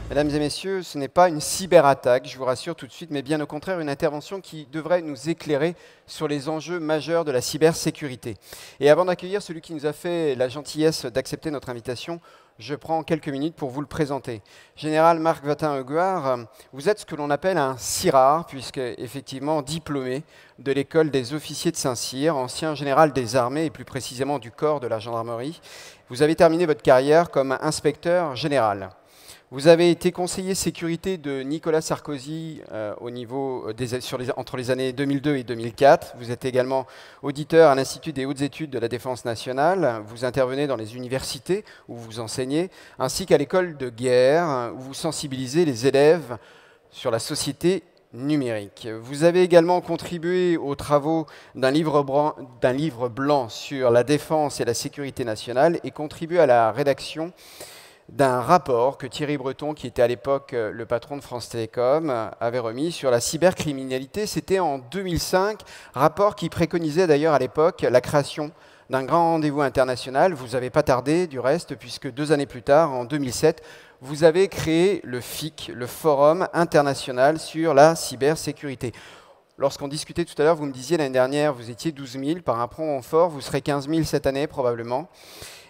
Mesdames et messieurs, ce n'est pas une cyberattaque, je vous rassure tout de suite, mais bien au contraire une intervention qui devrait nous éclairer sur les enjeux majeurs de la cybersécurité. Et avant d'accueillir celui qui nous a fait la gentillesse d'accepter notre invitation, je prends quelques minutes pour vous le présenter. Général Marc Watin-Huguard, vous êtes ce que l'on appelle un CIRAR, puisque effectivement diplômé de l'école des officiers de Saint-Cyr, ancien général des armées et plus précisément du corps de la gendarmerie. Vous avez terminé votre carrière comme inspecteur général. Vous avez été conseiller sécurité de Nicolas Sarkozy entre les années 2002 et 2004. Vous êtes également auditeur à l'Institut des hautes études de la défense nationale. Vous intervenez dans les universités où vous enseignez, ainsi qu'à l'école de guerre où vous sensibilisez les élèves sur la société numérique. Vous avez également contribué aux travaux d'un livre blanc sur la défense et la sécurité nationale et contribué à la rédaction d'un rapport que Thierry Breton, qui était à l'époque le patron de France Télécom, avait remis sur la cybercriminalité. C'était en 2005, rapport qui préconisait d'ailleurs à l'époque la création d'un grand rendez-vous international. Vous n'avez pas tardé du reste, puisque 2 années plus tard, en 2007, vous avez créé le FIC, le Forum international sur la cybersécurité. Lorsqu'on discutait tout à l'heure, vous me disiez l'année dernière, vous étiez 12 000 par un prompt fort, vous serez 15 000 cette année probablement,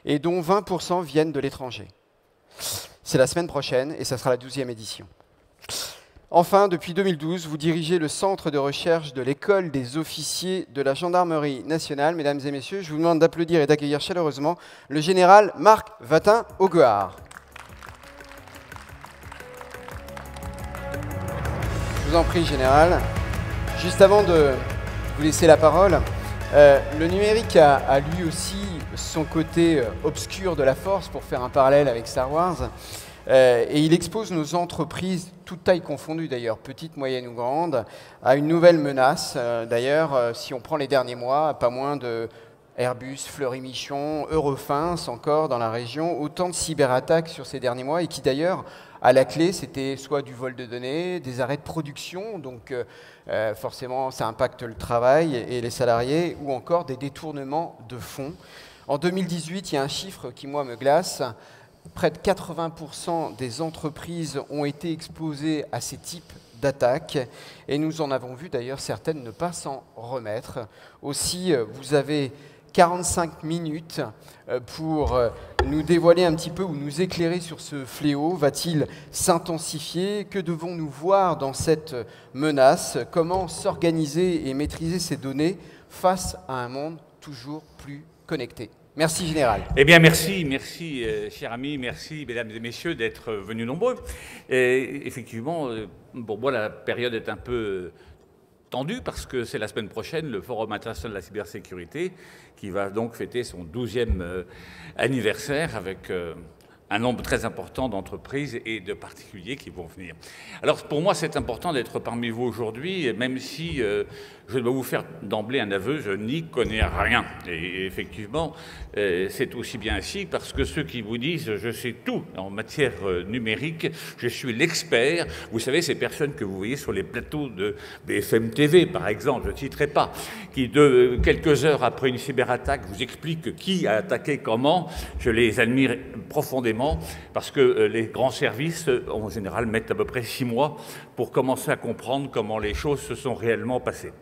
et dont 20% viennent de l'étranger. C'est la semaine prochaine et ça sera la 12e édition. Enfin, depuis 2012, vous dirigez le centre de recherche de l'école des officiers de la gendarmerie nationale. Mesdames et messieurs, je vous demande d'applaudir et d'accueillir chaleureusement le général Marc Watin-Huguard. Je vous en prie, général. Juste avant de vous laisser la parole, le numérique a lui aussi son côté obscur de la force, pour faire un parallèle avec Star Wars, et il expose nos entreprises, toutes tailles confondues d'ailleurs, petites, moyennes ou grandes, à une nouvelle menace. D'ailleurs, si on prend les derniers mois, pas moins de Airbus, Fleury-Michon, Eurofins encore dans la région, autant de cyberattaques sur ces derniers mois, et qui d'ailleurs, à la clé, c'était soit du vol de données, des arrêts de production, donc forcément ça impacte le travail et les salariés, ou encore des détournements de fonds. En 2018, il y a un chiffre qui, moi, me glace. Près de 80% des entreprises ont été exposées à ces types d'attaques, et nous en avons vu d'ailleurs certaines ne pas s'en remettre. Aussi, vous avez 45 minutes pour nous dévoiler un petit peu ou nous éclairer sur ce fléau. Va-t-il s'intensifier? Que devons-nous voir dans cette menace? Comment s'organiser et maîtriser ces données face à un monde toujours plus connecté? Merci, Général. Eh bien, merci, cher ami, merci, mesdames et messieurs, d'être venus nombreux. Et effectivement, pour moi, la période est un peu tendue parce que c'est la semaine prochaine, le Forum international de la cybersécurité, qui va donc fêter son 12e anniversaire avec un nombre très important d'entreprises et de particuliers qui vont venir. Alors, pour moi, c'est important d'être parmi vous aujourd'hui, même si je dois vous faire d'emblée un aveu, je n'y connais rien. Et effectivement, c'est aussi bien ainsi parce que ceux qui vous disent « je sais tout en matière numérique, je suis l'expert », vous savez, ces personnes que vous voyez sur les plateaux de BFM TV, par exemple, je ne citerai pas, qui, quelques heures après une cyberattaque, vous expliquent qui a attaqué comment, je les admire profondément parce que les grands services, en général, mettent à peu près 6 mois pour commencer à comprendre comment les choses se sont réellement passées.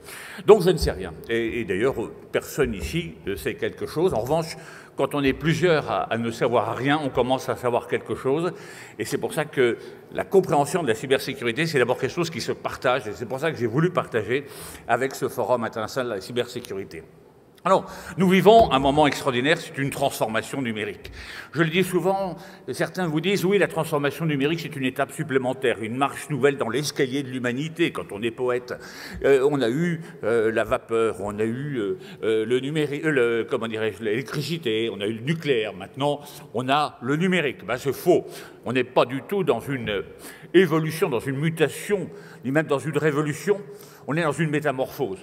Donc je ne sais rien. Et d'ailleurs, personne ici ne sait quelque chose. En revanche, quand on est plusieurs à ne savoir rien, on commence à savoir quelque chose. Et c'est pour ça que la compréhension de la cybersécurité, c'est d'abord quelque chose qui se partage. Et c'est pour ça que j'ai voulu partager avec ce Forum international de la cybersécurité. Alors, nous vivons un moment extraordinaire, c'est une transformation numérique. Je le dis souvent, certains vous disent, oui, la transformation numérique, c'est une étape supplémentaire, une marche nouvelle dans l'escalier de l'humanité, quand on est poète. On a eu la vapeur, on a eu le numérique, comment dirais-je, l'électricité, on a eu le nucléaire, maintenant, on a le numérique. Ben, c'est faux. On n'est pas du tout dans une évolution, dans une mutation, ni même dans une révolution, on est dans une métamorphose.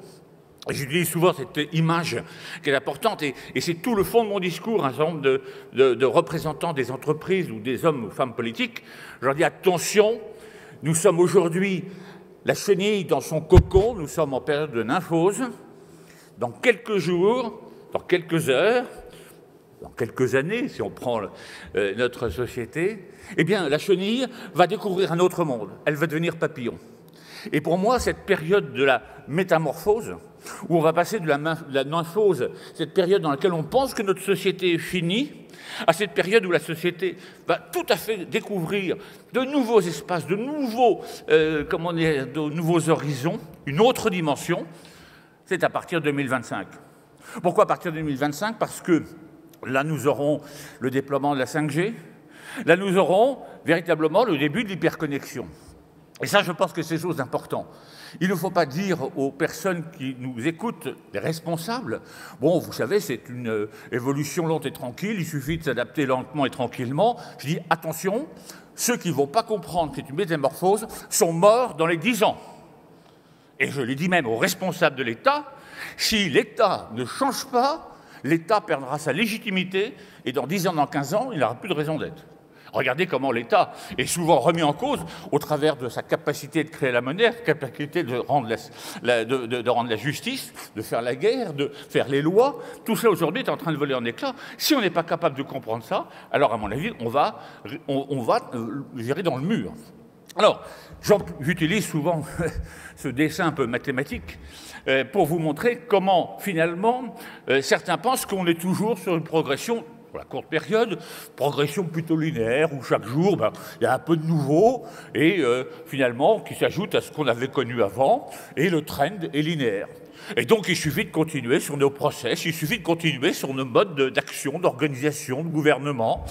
J'utilise souvent cette image qui est importante et c'est tout le fond de mon discours, un certain nombre de représentants des entreprises ou des hommes ou femmes politiques. Je leur dis attention, nous sommes aujourd'hui la chenille dans son cocon, nous sommes en période de nymphose. Dans quelques jours, dans quelques heures, dans quelques années, si on prend notre société, eh bien, la chenille va découvrir un autre monde. Elle va devenir papillon. Et pour moi, cette période de la métamorphose, où on va passer de la nymphose, cette période dans laquelle on pense que notre société est finie, à cette période où la société va tout à fait découvrir de nouveaux espaces, de nouveaux horizons, une autre dimension, c'est à partir de 2025. Pourquoi à partir de 2025? Parce que là, nous aurons le déploiement de la 5G, là, nous aurons véritablement le début de l'hyperconnexion. Et ça, je pense que c'est chose d'important. Il ne faut pas dire aux personnes qui nous écoutent, les responsables, bon, vous savez, c'est une évolution lente et tranquille, il suffit de s'adapter lentement et tranquillement. Je dis, attention, ceux qui ne vont pas comprendre que c'est une métamorphose sont morts dans les 10 ans. Et je l'ai dit même aux responsables de l'État, si l'État ne change pas, l'État perdra sa légitimité et dans 10 ans, dans 15 ans, il n'aura plus de raison d'être. Regardez comment l'État est souvent remis en cause au travers de sa capacité de créer la monnaie, capacité de rendre la justice, de faire la guerre, de faire les lois. Tout ça aujourd'hui est en train de voler en éclats. Si on n'est pas capable de comprendre ça, alors à mon avis, on va virer dans le mur. Alors, j'utilise souvent ce dessin un peu mathématique pour vous montrer comment, finalement, certains pensent qu'on est toujours sur une progression pour la courte période, progression plutôt linéaire, où chaque jour, il y a un peu de nouveau, et finalement, qui s'ajoute à ce qu'on avait connu avant, et le trend est linéaire. Et donc, il suffit de continuer sur nos process, il suffit de continuer sur nos modes d'action, d'organisation, de gouvernement,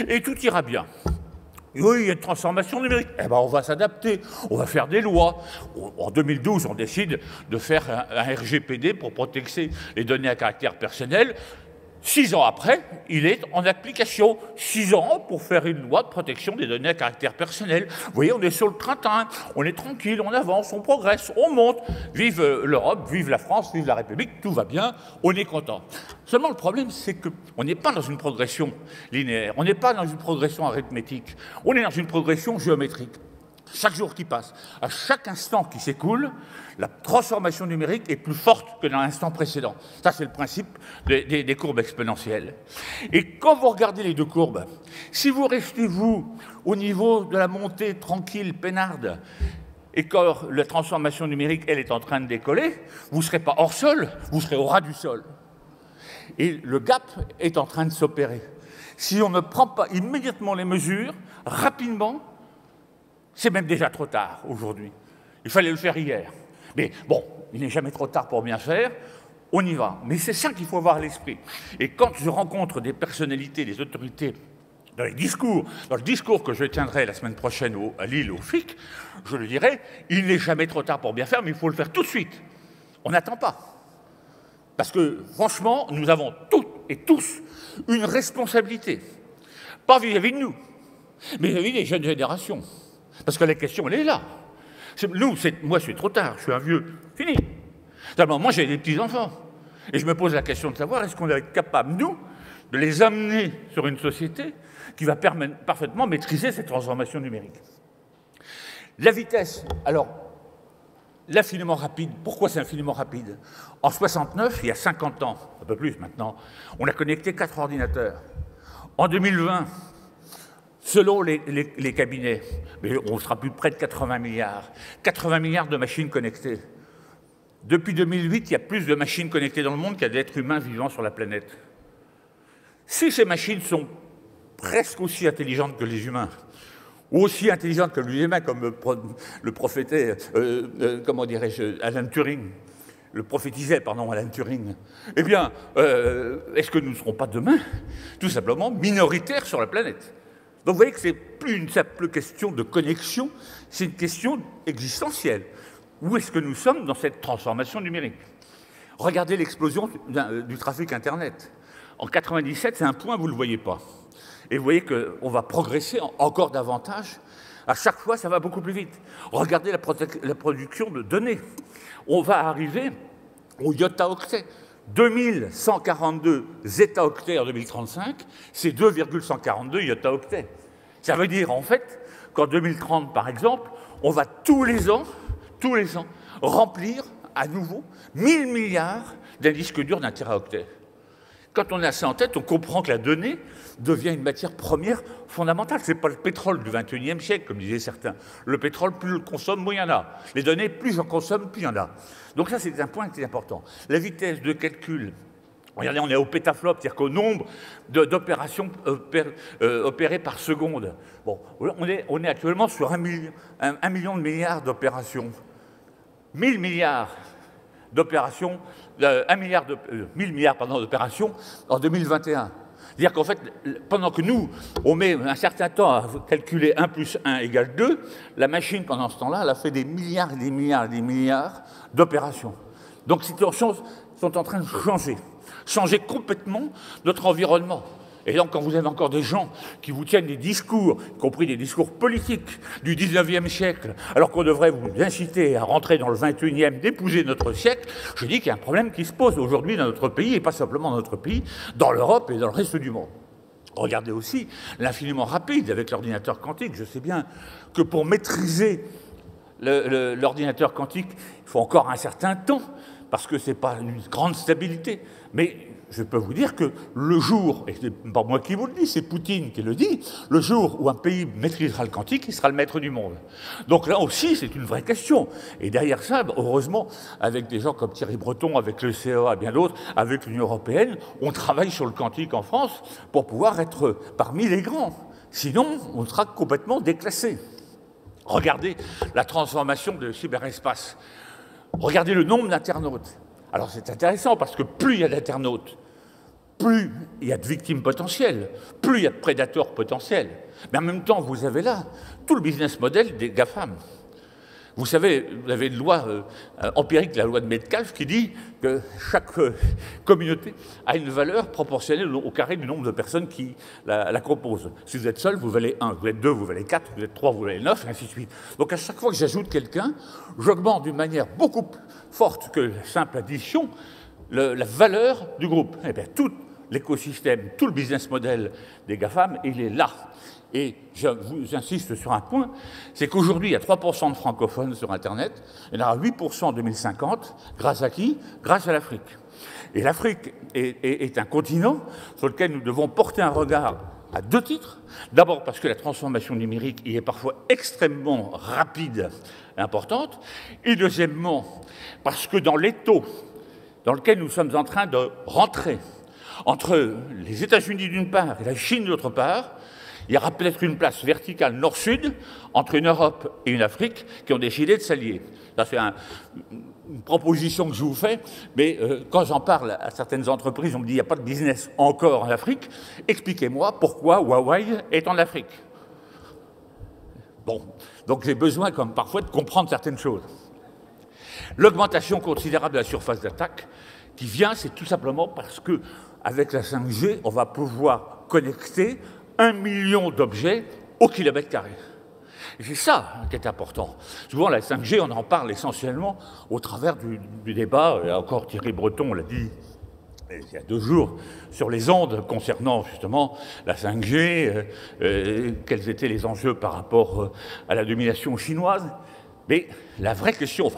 et tout ira bien. Oui, il y a une transformation numérique. Eh ben, on va s'adapter, on va faire des lois. En 2012, on décide de faire un RGPD pour protéger les données à caractère personnel. 6 ans après, il est en application. 6 ans pour faire une loi de protection des données à caractère personnel. Vous voyez, on est sur le train-train, on est tranquille, on avance, on progresse, on monte. Vive l'Europe, vive la France, vive la République, tout va bien, on est content. Seulement, le problème, c'est qu'on n'est pas dans une progression linéaire, on n'est pas dans une progression arithmétique, on est dans une progression géométrique. Chaque jour qui passe, à chaque instant qui s'écoule, la transformation numérique est plus forte que dans l'instant précédent. Ça, c'est le principe des courbes exponentielles. Et quand vous regardez les deux courbes, si vous restez, vous, au niveau de la montée tranquille, peinarde, et quand la transformation numérique, elle, est en train de décoller, vous ne serez pas hors sol, vous serez au ras du sol. Et le gap est en train de s'opérer. Si on ne prend pas immédiatement les mesures, rapidement, c'est même déjà trop tard aujourd'hui. Il fallait le faire hier. Mais bon, il n'est jamais trop tard pour bien faire. On y va. Mais c'est ça qu'il faut avoir à l'esprit. Et quand je rencontre des personnalités, des autorités, dans le discours que je tiendrai la semaine prochaine à Lille, au FIC, je le dirai, il n'est jamais trop tard pour bien faire, mais il faut le faire tout de suite. On n'attend pas. Parce que, franchement, nous avons toutes et tous une responsabilité. Pas vis-à-vis de nous, mais vis-à-vis des jeunes générations. Parce que la question, elle est là. Moi, je suis trop tard, je suis un vieux. Fini. D'abord, moi, j'ai des petits-enfants. Et je me pose la question de savoir, est-ce qu'on va être capable, nous, de les amener sur une société qui va parfaitement maîtriser cette transformation numérique. La vitesse, alors, l'infiniment rapide, pourquoi c'est infiniment rapide? En 69, il y a 50 ans, un peu plus maintenant, on a connecté 4 ordinateurs. En 2020, selon les cabinets, mais on sera plus près de 80 milliards. 80 milliards de machines connectées. Depuis 2008, il y a plus de machines connectées dans le monde qu'il y a d'êtres humains vivant sur la planète. Si ces machines sont presque aussi intelligentes que les humains, ou aussi intelligentes que les humains, comme le prophétisait, comment dirais-je, Alan Turing, Alan Turing, eh bien, est-ce que nous ne serons pas demain, tout simplement, minoritaires sur la planète? Donc vous voyez que ce n'est plus une simple question de connexion, c'est une question existentielle. Où est-ce que nous sommes dans cette transformation numérique? Regardez l'explosion du trafic Internet. En 97, c'est un point, vous ne le voyez pas. Et vous voyez qu'on va progresser encore davantage. À chaque fois, ça va beaucoup plus vite. Regardez la production de données. On va arriver au yottaoctet. 2142 zétaoctets en 2035, c'est 2,142 yottaoctets. Ça veut dire, en fait, qu'en 2030, par exemple, on va tous les ans, remplir à nouveau 1000 milliards d'un disque dur d'un téraoctet. Quand on a ça en tête, on comprend que la donnée devient une matière première fondamentale. Ce n'est pas le pétrole du XXIe siècle, comme disaient certains. Le pétrole, plus je le consomme, moins il y en a. Les données, plus j'en consomme, plus il y en a. Donc ça, c'est un point qui est important. La vitesse de calcul, regardez, on est au pétaflop, c'est-à-dire qu'au nombre d'opérations opérées par seconde. Bon, on est actuellement sur 1 million de milliards d'opérations. 1000 milliards d'opérations, 1000 milliards d'opérations en 2021. C'est-à-dire qu'en fait, pendant que nous, on met un certain temps à calculer 1 plus 1 égale 2, la machine, pendant ce temps-là, elle a fait des milliards et des milliards et des milliards d'opérations. Donc, ces choses sont en train de changer complètement notre environnement. Et donc, quand vous avez encore des gens qui vous tiennent des discours, y compris des discours politiques du 19e siècle, alors qu'on devrait vous inciter à rentrer dans le 21e, d'épouser notre siècle, je dis qu'il y a un problème qui se pose aujourd'hui dans notre pays, et pas simplement dans notre pays, dans l'Europe et dans le reste du monde. Regardez aussi l'infiniment rapide avec l'ordinateur quantique. Je sais bien que pour maîtriser l'ordinateur quantique, il faut encore un certain temps, parce que ce n'est pas une grande stabilité. Mais je peux vous dire que le jour, et ce n'est pas moi qui vous le dis, c'est Poutine qui le dit, le jour où un pays maîtrisera le quantique, il sera le maître du monde. Donc là aussi, c'est une vraie question. Et derrière ça, heureusement, avec des gens comme Thierry Breton, avec le CEA et bien d'autres, avec l'Union européenne, on travaille sur le quantique en France pour pouvoir être parmi les grands. Sinon, on sera complètement déclassé. Regardez la transformation de cyberespace. Regardez le nombre d'internautes. Alors c'est intéressant parce que plus il y a d'internautes, plus il y a de victimes potentielles, plus il y a de prédateurs potentiels. Mais en même temps, vous avez là tout le business model des GAFAM. Vous savez, vous avez une loi empirique, la loi de Metcalfe, qui dit que chaque communauté a une valeur proportionnelle au carré du nombre de personnes qui la composent. Si vous êtes seul, vous valez 1, vous êtes 2, vous valez 4, vous êtes 3, vous valez 9, et ainsi de suite. Donc à chaque fois que j'ajoute quelqu'un, j'augmente d'une manière beaucoup plus forte que la simple addition la valeur du groupe. Eh bien, tout l'écosystème, tout le business model des GAFAM, il est là. Et j'insiste sur un point, c'est qu'aujourd'hui, il y a 3% de francophones sur Internet, il y en aura 8% en 2050, grâce à qui? Grâce à l'Afrique. Et l'Afrique est un continent sur lequel nous devons porter un regard à deux titres. D'abord parce que la transformation numérique y est parfois extrêmement rapide et importante. Et deuxièmement, parce que dans l'étau dans lequel nous sommes en train de rentrer, entre les États-Unis d'une part et la Chine d'autre part, il y aura peut-être une place verticale nord-sud entre une Europe et une Afrique qui ont décidé de s'allier. Ça, c'est une proposition que je vous fais, mais quand j'en parle à certaines entreprises, on me dit qu'il n'y a pas de business encore en Afrique. Expliquez-moi pourquoi Huawei est en Afrique. Bon, donc j'ai besoin comme parfois de comprendre certaines choses. L'augmentation considérable de la surface d'attaque qui vient, c'est tout simplement parce que avec la 5G, on va pouvoir connecter 1 million d'objets au kilomètre carré. Et c'est ça qui est important. Souvent, la 5G, on en parle essentiellement au travers du débat, et encore Thierry Breton l'a dit il y a 2 jours, sur les ondes concernant justement la 5G, quels étaient les enjeux par rapport à la domination chinoise. Mais la vraie question,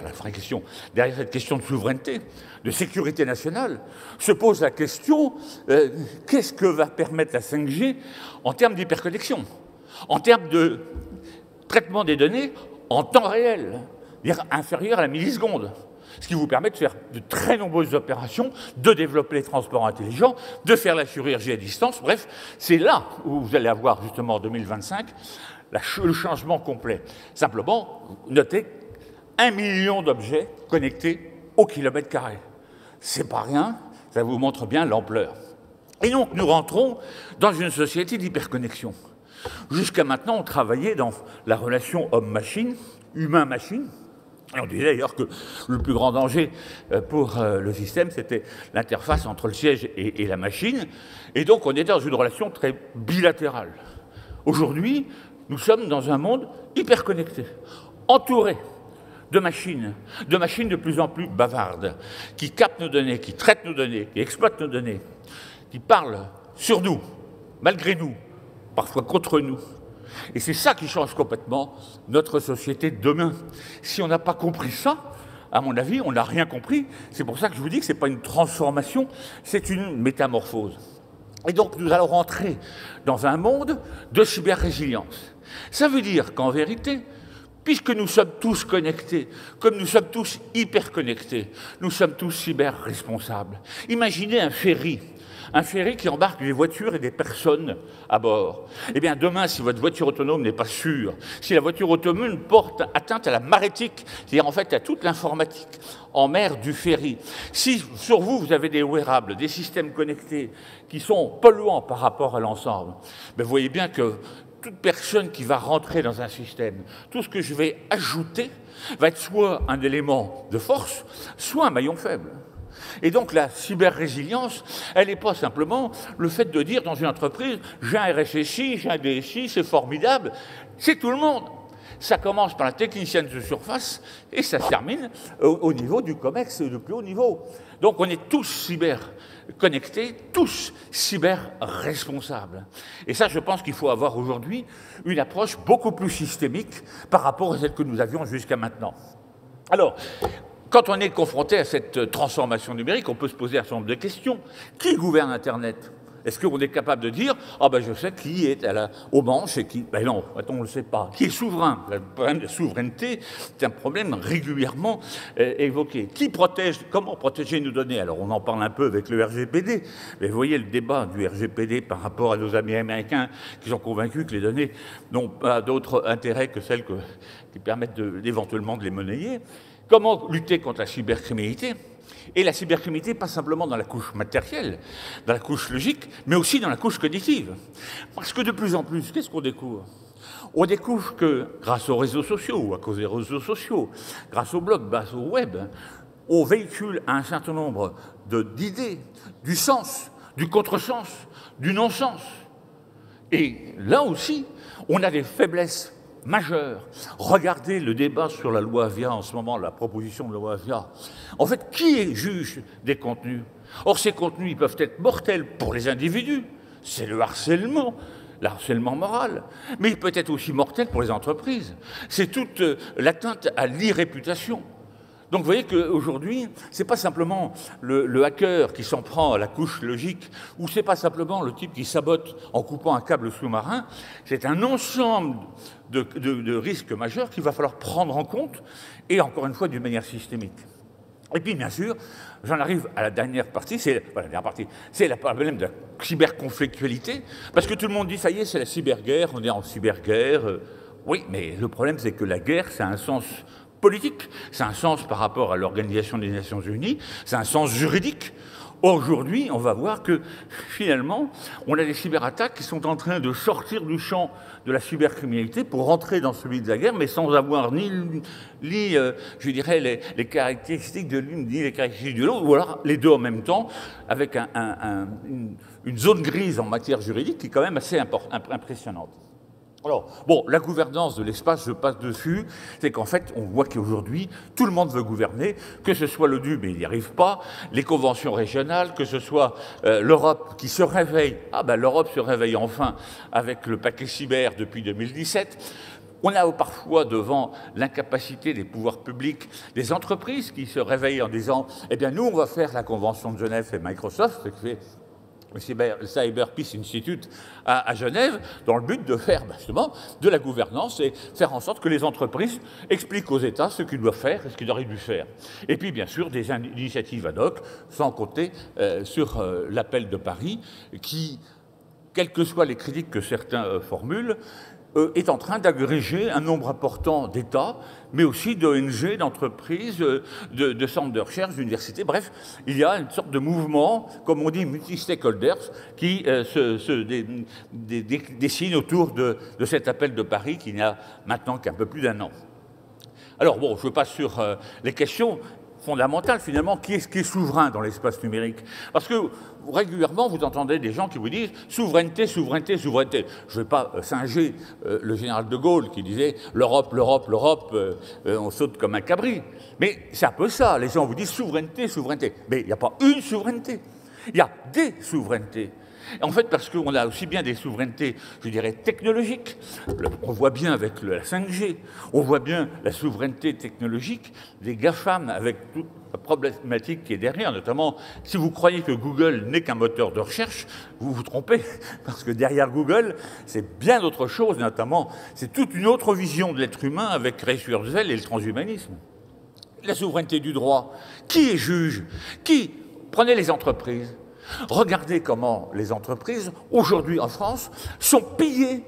derrière cette question de souveraineté, de sécurité nationale, se pose la question, qu'est-ce que va permettre la 5G en termes d'hyperconnexion, en termes de traitement des données en temps réel, c'est-à-dire inférieur à la milliseconde, ce qui vous permet de faire de très nombreuses opérations, de développer les transports intelligents, de faire la chirurgie à distance. Bref, c'est là où vous allez avoir justement en 2025 le changement complet. Simplement, notez 1 million d'objets connectés au kilomètre carré. C'est pas rien, ça vous montre bien l'ampleur. Et donc, nous rentrons dans une société d'hyperconnexion. Jusqu'à maintenant, on travaillait dans la relation homme-machine, humain-machine. Et on disait d'ailleurs que le plus grand danger pour le système, c'était l'interface entre le siège et la machine. Et donc, on était dans une relation très bilatérale. Aujourd'hui, nous sommes dans un monde hyper connecté, entouré de machines de plus en plus bavardes, qui captent nos données, qui traitent nos données, qui exploitent nos données, qui parlent sur nous, malgré nous, parfois contre nous. Et c'est ça qui change complètement notre société de demain. Si on n'a pas compris ça, à mon avis, on n'a rien compris. C'est pour ça que je vous dis que ce n'est pas une transformation, c'est une métamorphose. Et donc, nous allons rentrer dans un monde de cyber-résilience. Ça veut dire qu'en vérité, puisque nous sommes tous connectés, comme nous sommes tous hyper connectés, nous sommes tous cyber-responsables. Imaginez un ferry qui embarque des voitures et des personnes à bord. Eh bien, demain, si votre voiture autonome n'est pas sûre, si la voiture autonome porte atteinte à la marétique, c'est-à-dire en fait à toute l'informatique en mer du ferry, si sur vous, vous avez des wearables, des systèmes connectés qui sont polluants par rapport à l'ensemble, ben, vous voyez bien que toute personne qui va rentrer dans un système, tout ce que je vais ajouter va être soit un élément de force, soit un maillon faible. Et donc la cyber-résilience, elle n'est pas simplement le fait de dire dans une entreprise, j'ai un RSSI, j'ai un DSI, c'est formidable, c'est tout le monde. Ça commence par la technicienne de surface et ça se termine au niveau du COMEX, le plus haut niveau. Donc on est tous cyber-connectés, tous cyber-responsables. Et ça, je pense qu'il faut avoir aujourd'hui une approche beaucoup plus systémique par rapport à celle que nous avions jusqu'à maintenant. Alors, quand on est confronté à cette transformation numérique, on peut se poser un certain nombre de questions. Qui gouverne Internet ? Est-ce qu'on est capable de dire « Ah ben je sais qui est aux manches et qui… » Ben non, on ne le sait pas. Qui est souverain ? Le problème de la souveraineté, c'est un problème régulièrement évoqué. Qui protège ? Comment protéger nos données ? Alors on en parle un peu avec le RGPD, mais vous voyez le débat du RGPD par rapport à nos amis américains qui sont convaincus que les données n'ont pas d'autre intérêt que celles qui permettent éventuellement de les monnayer. Comment lutter contre la cybercriminalité ? Et la cybercriminalité, pas simplement dans la couche matérielle, dans la couche logique, mais aussi dans la couche cognitive. Parce que de plus en plus, qu'est-ce qu'on découvre ? On découvre que, grâce aux réseaux sociaux, ou à cause des réseaux sociaux, grâce au blog, grâce au web, on véhicule un certain nombre d'idées, du sens, du contresens, du non-sens. Et là aussi, on a des faiblesses majeure. Regardez le débat sur la loi Avia en ce moment, la proposition de loi Avia. En fait, qui est juge des contenus ? Or, ces contenus, ils peuvent être mortels pour les individus. C'est le harcèlement moral. Mais il peut être aussi mortel pour les entreprises. C'est toute l'atteinte à l'irréputation. Donc vous voyez qu'aujourd'hui, ce n'est pas simplement le hacker qui s'en prend à la couche logique, ou ce n'est pas simplement le type qui sabote en coupant un câble sous-marin, c'est un ensemble de risques majeurs qu'il va falloir prendre en compte, et encore une fois d'une manière systémique. Et puis bien sûr, j'en arrive à la dernière partie, c'est le problème de la cyberconflictualité, parce que tout le monde dit, ça y est, c'est la cyberguerre, on est en cyberguerre. Oui, mais le problème c'est que la guerre, ça a un sens politique, c'est un sens par rapport à l'Organisation des Nations Unies, c'est un sens juridique. Aujourd'hui, on va voir que finalement, on a des cyberattaques qui sont en train de sortir du champ de la cybercriminalité pour rentrer dans celui de la guerre, mais sans avoir ni je dirais, les caractéristiques de l'une ni les caractéristiques de l'autre, ou alors les deux en même temps, avec une zone grise en matière juridique qui est quand même assez impressionnante. Alors, bon, la gouvernance de l'espace, je passe dessus, c'est qu'en fait, on voit qu'aujourd'hui, tout le monde veut gouverner, que ce soit l'ONU, mais il n'y arrive pas, les conventions régionales, que ce soit l'Europe qui se réveille. Ah ben, l'Europe se réveille enfin avec le paquet cyber depuis 2017. On a parfois devant l'incapacité des pouvoirs publics, des entreprises qui se réveillent en disant « Eh bien, nous, on va faire la Convention de Genève et Microsoft, ce qui fait le Cyber Peace Institute à Genève, dans le but de faire justement de la gouvernance et faire en sorte que les entreprises expliquent aux États ce qu'ils doivent faire et ce qu'ils auraient dû faire. Et puis bien sûr des initiatives ad hoc, sans compter sur l'appel de Paris, qui, quelles que soient les critiques que certains formulent, est en train d'agréger un nombre important d'États, mais aussi d'ONG, d'entreprises, de centres de recherche, d'universités. Bref, il y a une sorte de mouvement, comme on dit, multi-stakeholders, qui se dessine autour de cet appel de Paris qui n'a maintenant qu'un peu plus d'un an. Alors bon, je passe sur les questions fondamentale, finalement, qui est souverain dans l'espace numérique. Parce que régulièrement, vous entendez des gens qui vous disent « souveraineté, souveraineté, souveraineté ». Je ne vais pas singer le général de Gaulle qui disait « l'Europe, l'Europe, l'Europe, on saute comme un cabri ». Mais c'est un peu ça, les gens vous disent « souveraineté, souveraineté ». Mais il n'y a pas une souveraineté, il y a des souverainetés. En fait, parce qu'on a aussi bien des souverainetés, je dirais, technologiques. On voit bien avec la 5G, on voit bien la souveraineté technologique des GAFAM avec toute la problématique qui est derrière. Notamment, si vous croyez que Google n'est qu'un moteur de recherche, vous vous trompez. Parce que derrière Google, c'est bien autre chose. Notamment, c'est toute une autre vision de l'être humain avec Ray Kurzweil et le transhumanisme. La souveraineté du droit. Qui est juge? Qui? Prenez les entreprises. Regardez comment les entreprises, aujourd'hui en France, sont pillées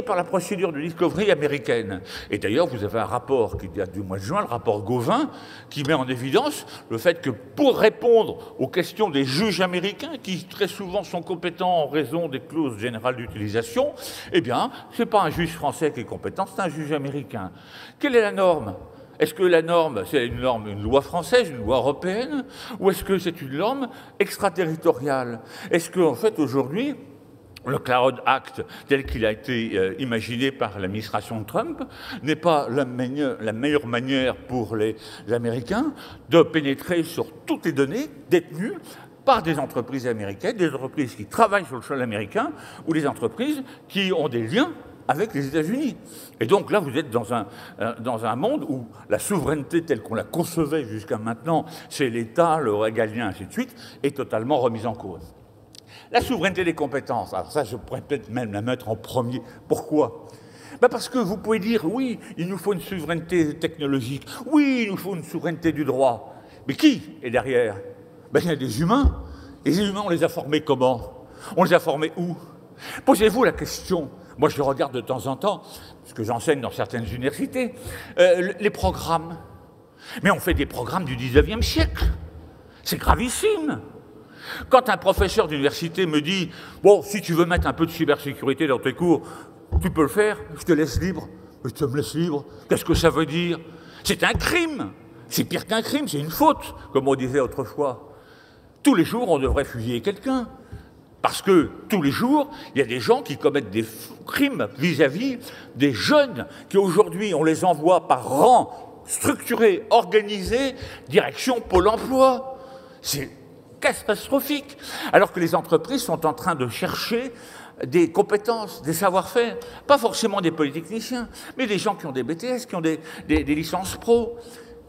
par la procédure de discovery américaine. Et d'ailleurs, vous avez un rapport qui date du mois de juin, le rapport Gauvin, qui met en évidence le fait que pour répondre aux questions des juges américains, qui très souvent sont compétents en raison des clauses générales d'utilisation, eh bien, ce n'est pas un juge français qui est compétent, c'est un juge américain. Quelle est la norme ? Est-ce que la norme, c'est une loi française, une loi européenne, ou est-ce que c'est une norme extraterritoriale? Est-ce qu'en fait, aujourd'hui, le Cloud Act, tel qu'il a été imaginé par l'administration Trump, n'est pas la meilleure manière pour les Américains de pénétrer sur toutes les données détenues par des entreprises américaines, des entreprises qui travaillent sur le sol américain, ou des entreprises qui ont des liens avec les États-Unis. Et donc là, vous êtes dans un monde où la souveraineté telle qu'on la concevait jusqu'à maintenant, c'est l'État, le régalien, ainsi de suite, est totalement remise en cause. La souveraineté des compétences, alors ça, je pourrais peut-être même la mettre en premier. Pourquoi ? Parce que vous pouvez dire, oui, il nous faut une souveraineté technologique, oui, il nous faut une souveraineté du droit. Mais qui est derrière ? Il y a des humains. Et les humains, on les a formés comment ? On les a formés où ? Posez-vous la question. Moi, je regarde de temps en temps, parce que j'enseigne dans certaines universités, les programmes. Mais on fait des programmes du 19e siècle. C'est gravissime. Quand un professeur d'université me dit « Bon, si tu veux mettre un peu de cybersécurité dans tes cours, tu peux le faire, je te laisse libre. » Mais tu me laisses libre, qu'est-ce que ça veut dire? C'est un crime. C'est pire qu'un crime, c'est une faute, comme on disait autrefois. Tous les jours, on devrait fusiller quelqu'un. Parce que tous les jours, il y a des gens qui commettent des crimes vis-à-vis des jeunes qui aujourd'hui, on les envoie par rang structuré, organisé, direction Pôle emploi. C'est catastrophique. Alors que les entreprises sont en train de chercher des compétences, des savoir-faire, pas forcément des polytechniciens, mais des gens qui ont des BTS, qui ont des licences pro.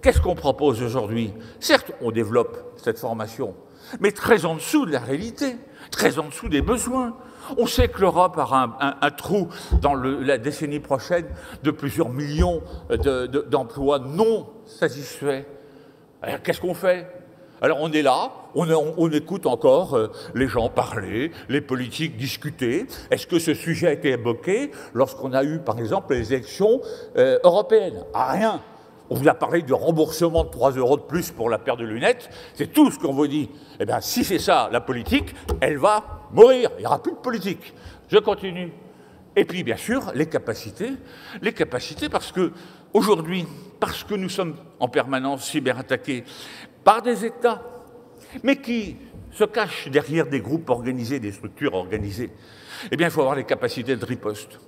Qu'est-ce qu'on propose aujourd'hui? Certes, on développe cette formation, mais très en dessous de la réalité, très en dessous des besoins. On sait que l'Europe aura un trou dans la décennie prochaine de plusieurs millions d'emplois non satisfaits. Alors, qu'est-ce qu'on fait? Alors on est là, on écoute encore les gens parler, les politiques discuter. Est-ce que ce sujet a été évoqué lorsqu'on a eu, par exemple, les élections européennes? Ah, rien. On vous a parlé du remboursement de 3 € de plus pour la paire de lunettes. C'est tout ce qu'on vous dit. Eh bien, si c'est ça, la politique, elle va mourir. Il n'y aura plus de politique. Je continue. Et puis, bien sûr, les capacités parce que, aujourd'hui, parce que nous sommes en permanence cyberattaqués par des États, mais qui se cachent derrière des groupes organisés, des structures organisées, eh bien, il faut avoir les capacités de riposte.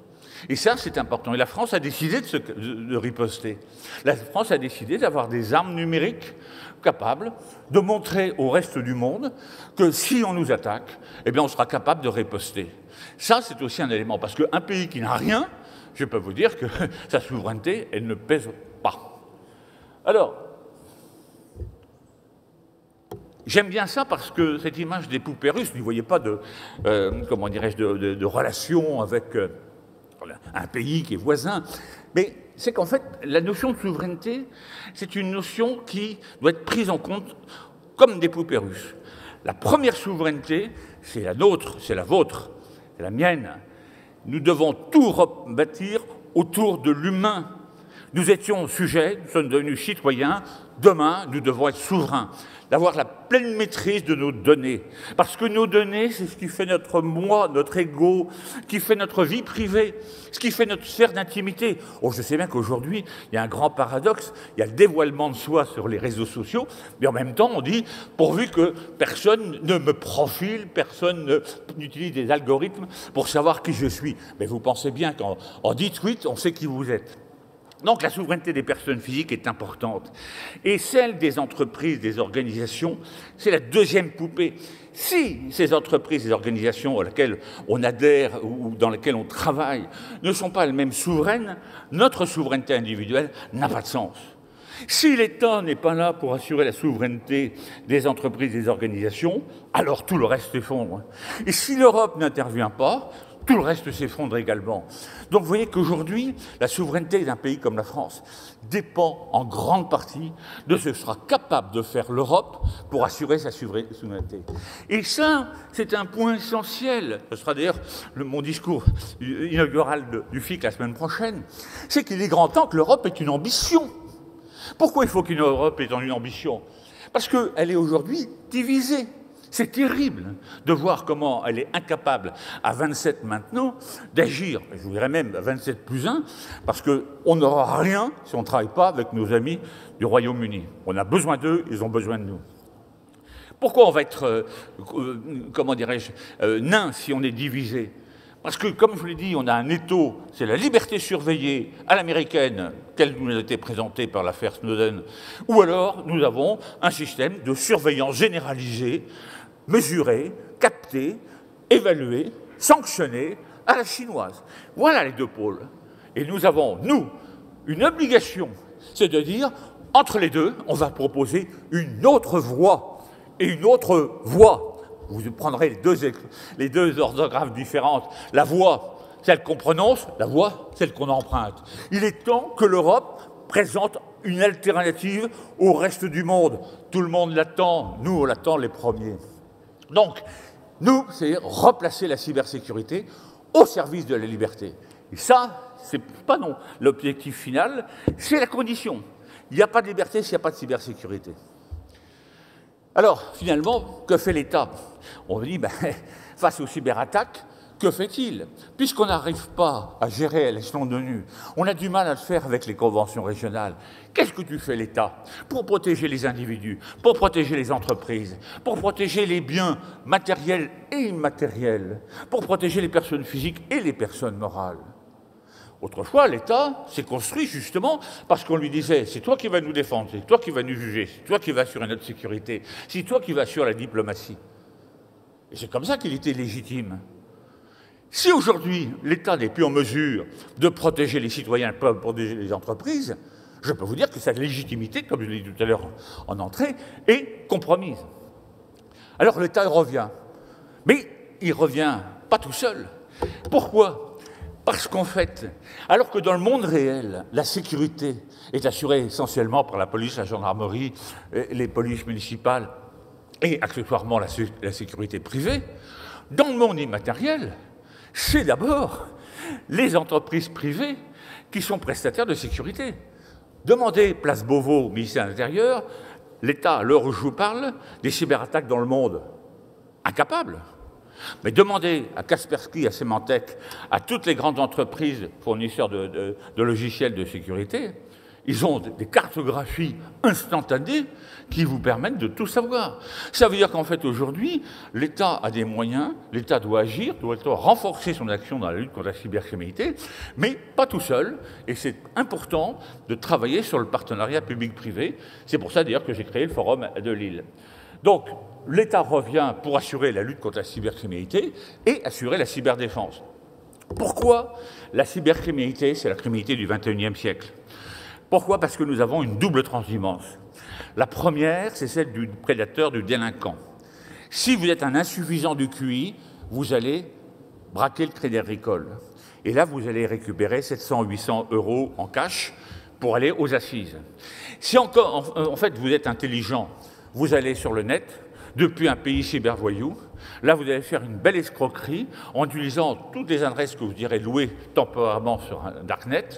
Et ça, c'est important. Et la France a décidé de riposter. La France a décidé d'avoir des armes numériques capables de montrer au reste du monde que si on nous attaque, eh bien, on sera capable de riposter. Ça, c'est aussi un élément. Parce qu'un pays qui n'a rien, je peux vous dire que sa souveraineté, elle ne pèse pas. Alors, j'aime bien ça parce que cette image des poupées russes, n'y voyez pas de, comment dirais-je, de relation avec un pays qui est voisin. Mais c'est qu'en fait, la notion de souveraineté, c'est une notion qui doit être prise en compte comme des poupées russes. La première souveraineté, c'est la nôtre, c'est la vôtre, c'est la mienne. Nous devons tout rebâtir autour de l'humain. Nous étions sujets, nous sommes devenus citoyens. Demain, nous devons être souverains, d'avoir la pleine maîtrise de nos données. Parce que nos données, c'est ce qui fait notre moi, notre ego, qui fait notre vie privée, ce qui fait notre sphère d'intimité. Oh, je sais bien qu'aujourd'hui, il y a un grand paradoxe, il y a le dévoilement de soi sur les réseaux sociaux, mais en même temps, on dit, pourvu que personne ne me profile, personne n'utilise des algorithmes pour savoir qui je suis. Mais vous pensez bien qu'en 10 tweets, on sait qui vous êtes. Donc la souveraineté des personnes physiques est importante. Et celle des entreprises, des organisations, c'est la deuxième poupée. Si ces entreprises, ces organisations auxquelles on adhère ou dans lesquelles on travaille ne sont pas elles-mêmes souveraines, notre souveraineté individuelle n'a pas de sens. Si l'État n'est pas là pour assurer la souveraineté des entreprises et des organisations, alors tout le reste s'effondre. Et si l'Europe n'intervient pas, tout le reste s'effondre également. Donc vous voyez qu'aujourd'hui, la souveraineté d'un pays comme la France dépend en grande partie de ce que sera capable de faire l'Europe pour assurer sa souveraineté. Et ça, c'est un point essentiel. Ce sera d'ailleurs mon discours inaugural du FIC la semaine prochaine. C'est qu'il est grand temps que l'Europe ait une ambition. Pourquoi il faut qu'une Europe ait une ambition? Parce qu'elle est aujourd'hui divisée. C'est terrible de voir comment elle est incapable, à 27 maintenant, d'agir, je dirais même à 27 plus 1, parce qu'on n'aura rien si on ne travaille pas avec nos amis du Royaume-Uni. On a besoin d'eux, ils ont besoin de nous. Pourquoi on va être, comment dirais-je, nain si on est divisé? Parce que, comme je vous l'ai dit, on a un étau, c'est la liberté surveillée à l'américaine, telle nous a été présentée par l'affaire Snowden, ou alors nous avons un système de surveillance généralisée, mesurée, captée, évaluée, sanctionnée à la chinoise. Voilà les deux pôles. Et nous avons, nous, une obligation, c'est de dire, entre les deux, on va proposer une autre voie et une autre voie. Vous prendrez les deux orthographes différentes. La voie, celle qu'on prononce, la voie, celle qu'on emprunte. Il est temps que l'Europe présente une alternative au reste du monde. Tout le monde l'attend, nous on l'attend les premiers. Donc, nous, c'est replacer la cybersécurité au service de la liberté. Et ça, c'est pas non l'objectif final, c'est la condition. Il n'y a pas de liberté s'il n'y a pas de cybersécurité. Alors, finalement, que fait l'État? On dit, face aux cyberattaques, que fait-il? Puisqu'on n'arrive pas à gérer à l'échelon de l'ONU, on a du mal à le faire avec les conventions régionales. Qu'est-ce que tu fais, l'État, pour protéger les individus, pour protéger les entreprises, pour protéger les biens matériels et immatériels, pour protéger les personnes physiques et les personnes morales? Autrefois, l'État s'est construit justement parce qu'on lui disait « c'est toi qui vas nous défendre, c'est toi qui vas nous juger, c'est toi qui vas assurer notre sécurité, c'est toi qui vas assurer la diplomatie ». Et c'est comme ça qu'il était légitime. Si aujourd'hui, l'État n'est plus en mesure de protéger les citoyens, de protéger les entreprises, je peux vous dire que sa légitimité, comme je l'ai dit tout à l'heure en entrée, est compromise. Alors l'État revient. Mais il revient pas tout seul. Pourquoi ? Parce qu'en fait, alors que dans le monde réel, la sécurité est assurée essentiellement par la police, la gendarmerie, les polices municipales et accessoirement la sécurité privée, dans le monde immatériel, c'est d'abord les entreprises privées qui sont prestataires de sécurité. Demandez Place Beauvau au ministère de l'Intérieur, l'État, à l'heure où je vous parle, des cyberattaques dans le monde. Incapable. Mais demandez à Kaspersky, à Symantec, à toutes les grandes entreprises fournisseurs de logiciels de sécurité, ils ont des cartographies instantanées qui vous permettent de tout savoir. Ça veut dire qu'en fait, aujourd'hui, l'État a des moyens, l'État doit agir, doit renforcer son action dans la lutte contre la cybercriminalité, mais pas tout seul. Et c'est important de travailler sur le partenariat public-privé. C'est pour ça, d'ailleurs, que j'ai créé le Forum de Lille. Donc, l'État revient pour assurer la lutte contre la cybercriminalité et assurer la cyberdéfense. Pourquoi la cybercriminalité, c'est la criminalité du XXIe siècle? Pourquoi? Parce que nous avons une double transhumance. La première, c'est celle du prédateur, du délinquant. Si vous êtes un insuffisant du QI, vous allez braquer le Crédit Agricole. Et là, vous allez récupérer 700-800 € en cash pour aller aux assises. Si encore, en fait, vous êtes intelligent, vous allez sur le net, depuis un pays cybervoyou. Là, vous allez faire une belle escroquerie en utilisant toutes les adresses que vous irez louer temporairement sur un darknet.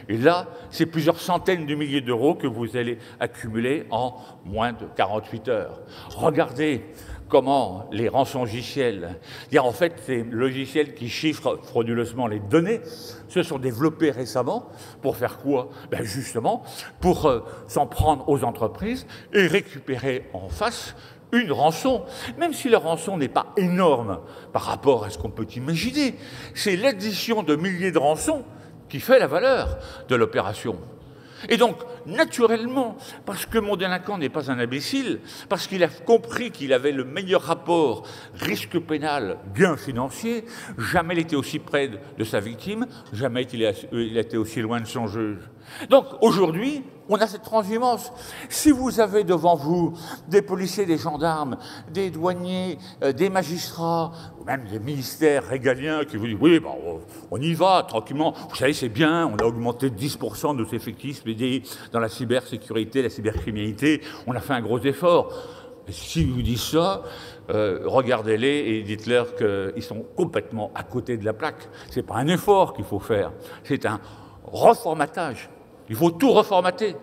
Et là, c'est plusieurs centaines de milliers d'euros que vous allez accumuler en moins de 48 heures. Regardez comment les rançongiciels, en fait, ces logiciels qui chiffrent frauduleusement les données, se sont développés récemment pour faire quoi? Justement, pour s'en prendre aux entreprises et récupérer en face une rançon, même si la rançon n'est pas énorme par rapport à ce qu'on peut imaginer. C'est l'addition de milliers de rançons qui fait la valeur de l'opération. Et donc, naturellement, parce que mon délinquant n'est pas un imbécile, parce qu'il a compris qu'il avait le meilleur rapport risque pénal, gain financier, jamais il était aussi près de sa victime, jamais il a été aussi loin de son juge. Donc, aujourd'hui, on a cette transhumance. Si vous avez devant vous des policiers, des gendarmes, des douaniers, des magistrats, ou même des ministères régaliens qui vous disent « Oui, ben, on y va tranquillement. Vous savez, c'est bien, on a augmenté de 10% nos effectifs dans la cybersécurité, la cybercriminalité. On a fait un gros effort. » Si vous dites ça, regardez-les et dites-leur qu'ils sont complètement à côté de la plaque. Ce n'est pas un effort qu'il faut faire, c'est un reformatage. Il faut tout reformater,